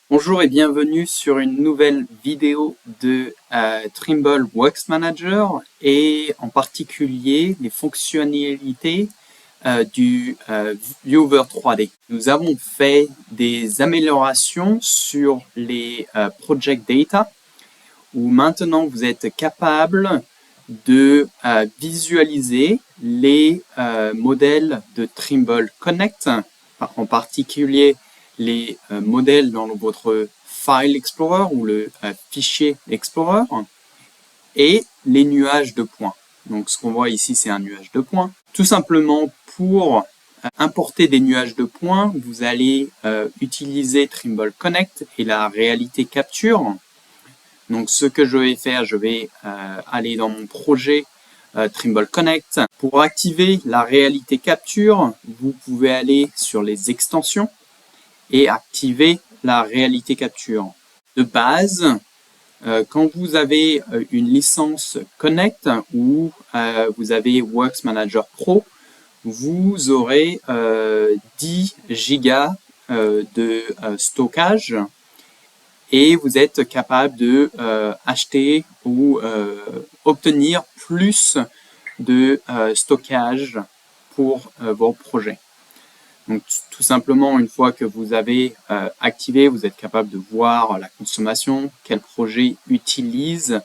Bonjour et bienvenue sur une nouvelle vidéo de Trimble Works Manager et en particulier les fonctionnalités du Viewer 3D. Nous avons fait des améliorations sur les Project Data où maintenant vous êtes capable de visualiser les modèles de Trimble Connect, en particulier les modèles dans votre File Explorer ou le Fichier Explorer et les nuages de points. Donc ce qu'on voit ici, c'est un nuage de points. Tout simplement pour importer des nuages de points, vous allez utiliser Trimble Connect et la réalité capture. Donc ce que je vais faire, je vais aller dans mon projet Trimble Connect. Pour activer la réalité capture, vous pouvez aller sur les extensions et activer la réalité capture. De base, quand vous avez une licence Connect ou vous avez Works Manager Pro, vous aurez 10 gigas de stockage et vous êtes capable de acheter ou obtenir plus de stockage pour vos projets. Donc tout simplement, une fois que vous avez activé, vous êtes capable de voir la consommation, quel projet utilise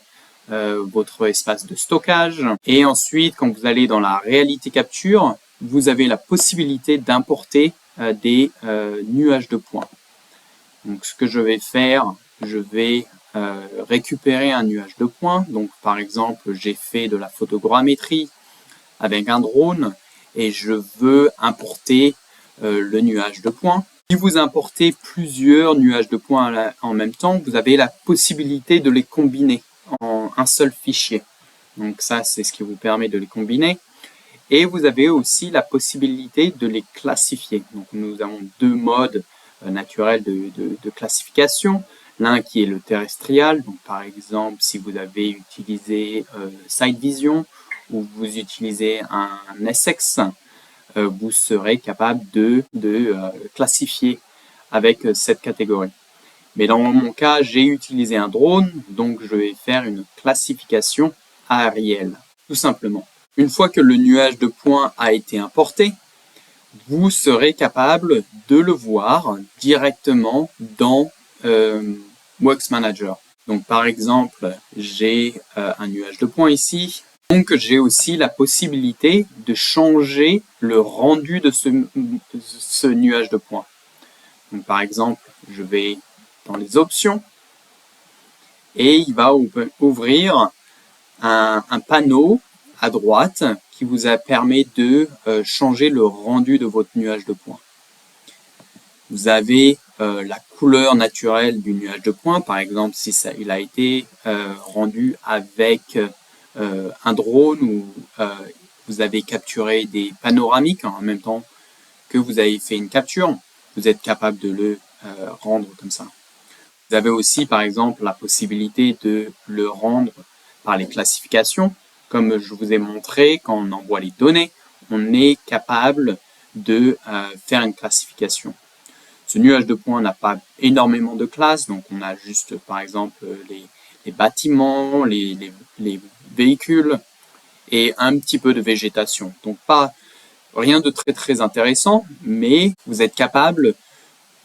votre espace de stockage. Et ensuite, quand vous allez dans la réalité capture, vous avez la possibilité d'importer des nuages de points. Donc ce que je vais faire, je vais récupérer un nuage de points. Donc par exemple, j'ai fait de la photogrammétrie avec un drone et je veux importer le nuage de points. Si vous importez plusieurs nuages de points en même temps, vous avez la possibilité de les combiner en un seul fichier. Donc ça, c'est ce qui vous permet de les combiner. Et vous avez aussi la possibilité de les classifier. Donc nous avons deux modes naturels de classification. L'un qui est le terrestrial. Donc par exemple, si vous avez utilisé Sight Vision ou vous utilisez un SX, vous serez capable de classifier avec cette catégorie. Mais dans mon cas, j'ai utilisé un drone, donc je vais faire une classification aérienne, tout simplement. Une fois que le nuage de points a été importé, vous serez capable de le voir directement dans Works Manager. Donc par exemple, j'ai un nuage de points ici. Donc j'ai aussi la possibilité de changer le rendu de ce nuage de points. Donc par exemple, je vais dans les options et il va ouvrir un panneau à droite qui vous permet de changer le rendu de votre nuage de points. Vous avez la couleur naturelle du nuage de points, par exemple si il a été rendu avec un drone ou vous avez capturé des panoramiques en même temps que vous avez fait une capture, vous êtes capable de le rendre comme ça. Vous avez aussi par exemple la possibilité de le rendre par les classifications. Comme je vous ai montré, quand on envoie les données, on est capable de faire une classification. Ce nuage de points n'a pas énormément de classes, donc on a juste par exemple les bâtiments, les véhicules et un petit peu de végétation. Donc pas rien de très intéressant, mais vous êtes capable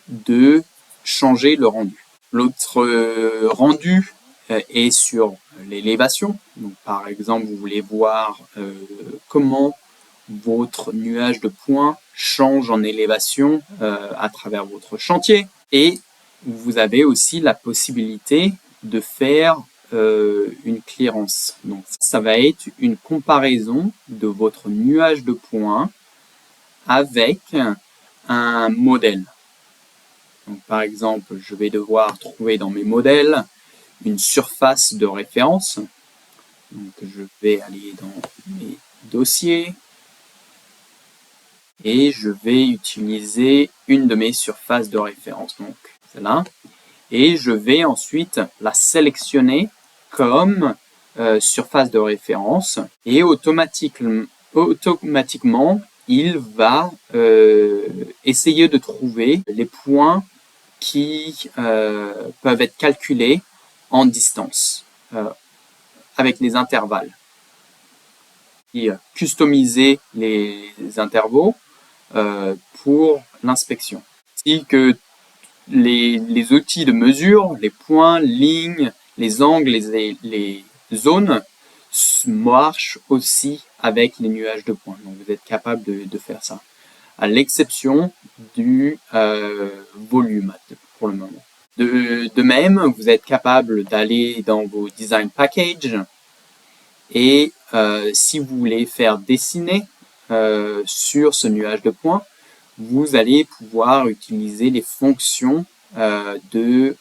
de changer le rendu. L'autre rendu est sur l'élévation. Donc par exemple, vous voulez voir comment votre nuage de points change en élévation à travers votre chantier. Et vous avez aussi la possibilité de faire une clearance. Donc ça va être une comparaison de votre nuage de points avec un modèle. Donc par exemple, je vais devoir trouver dans mes modèles une surface de référence. Donc je vais aller dans mes dossiers et je vais utiliser une de mes surfaces de référence, donc celle-là, et je vais ensuite la sélectionner comme surface de référence et automatiquement il va essayer de trouver les points qui peuvent être calculés en distance avec les intervalles. Et customiser les intervaux pour l'inspection. Ainsi que les outils de mesure, les points, lignes, les angles, les zones marchent aussi avec les nuages de points. Donc vous êtes capable de faire ça, à l'exception du volume pour le moment. De même, vous êtes capable d'aller dans vos design packages et si vous voulez faire dessiner sur ce nuage de points, vous allez pouvoir utiliser les fonctions de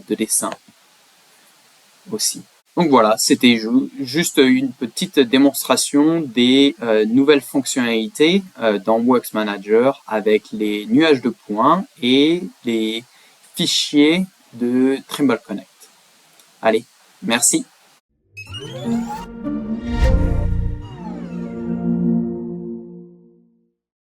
dessin aussi. Donc voilà, c'était juste une petite démonstration des nouvelles fonctionnalités dans Works Manager avec les nuages de points et les fichiers de Trimble Connect. Allez, merci.